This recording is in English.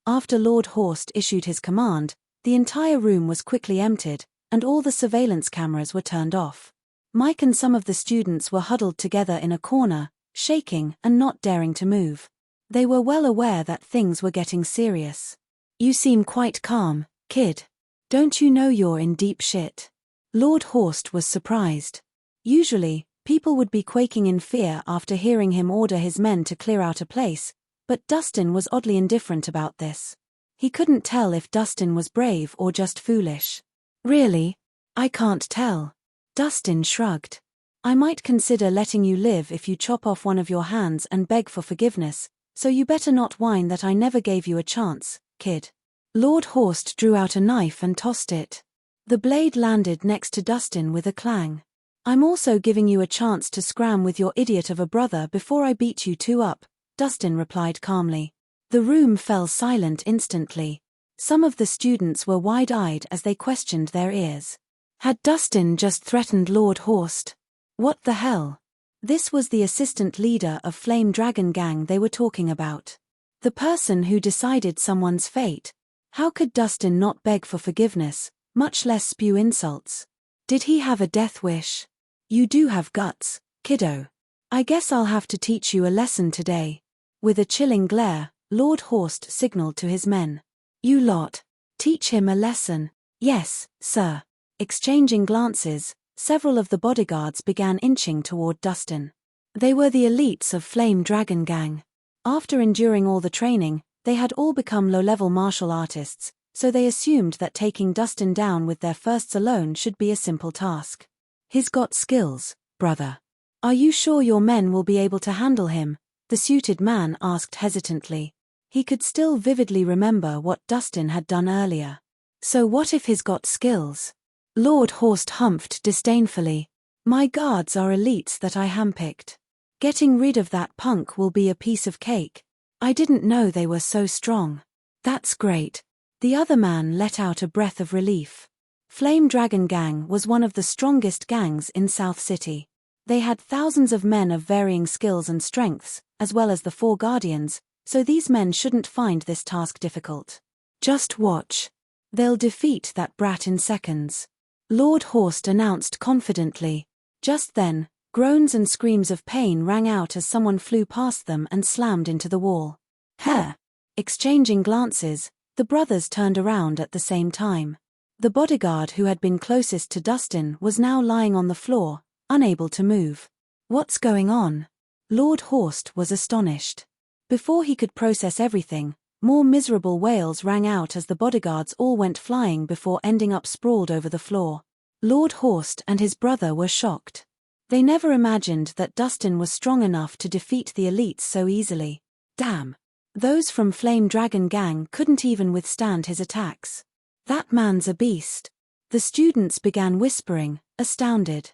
After Lord Horst issued his command, the entire room was quickly emptied, and all the surveillance cameras were turned off. Mike and some of the students were huddled together in a corner, shaking and not daring to move. They were well aware that things were getting serious. "You seem quite calm, kid. Don't you know you're in deep shit?" Lord Horst was surprised. Usually, people would be quaking in fear after hearing him order his men to clear out a place, but Dustin was oddly indifferent about this. He couldn't tell if Dustin was brave or just foolish. "Really? I can't tell." Dustin shrugged. "I might consider letting you live if you chop off one of your hands and beg for forgiveness, so you better not whine that I never gave you a chance, kid." Lord Horst drew out a knife and tossed it. The blade landed next to Dustin with a clang. "I'm also giving you a chance to scram with your idiot of a brother before I beat you two up," Dustin replied calmly. The room fell silent instantly. Some of the students were wide-eyed as they questioned their ears. Had Dustin just threatened Lord Horst? What the hell? This was the assistant leader of Flame Dragon Gang they were talking about. The person who decided someone's fate. How could Dustin not beg for forgiveness, much less spew insults? Did he have a death wish? "You do have guts, kiddo. I guess I'll have to teach you a lesson today." With a chilling glare, Lord Horst signaled to his men. "You lot. Teach him a lesson." "Yes, sir." Exchanging glances, several of the bodyguards began inching toward Dustin. They were the elites of Flame Dragon Gang. After enduring all the training, they had all become low-level martial artists, so they assumed that taking Dustin down with their fists alone should be a simple task. "He's got skills, brother. Are you sure your men will be able to handle him?" the suited man asked hesitantly. He could still vividly remember what Dustin had done earlier. "So what if he's got skills?" Lord Horst humphed disdainfully. "My guards are elites that I handpicked. Getting rid of that punk will be a piece of cake. I didn't know they were so strong." "That's great." The other man let out a breath of relief. Flame Dragon Gang was one of the strongest gangs in South City. They had thousands of men of varying skills and strengths, as well as the 4 guardians, so these men shouldn't find this task difficult. "Just watch. They'll defeat that brat in seconds," Lord Horst announced confidently. Just then, groans and screams of pain rang out as someone flew past them and slammed into the wall. "Huh!" Exchanging glances, the brothers turned around at the same time. The bodyguard who had been closest to Dustin was now lying on the floor, unable to move. "What's going on?" Lord Horst was astonished. Before he could process everything, more miserable wails rang out as the bodyguards all went flying before ending up sprawled over the floor. Lord Horst and his brother were shocked. They never imagined that Dustin was strong enough to defeat the elites so easily. Damn. Those from Flame Dragon Gang couldn't even withstand his attacks. "That man's a beast." The students began whispering, astounded.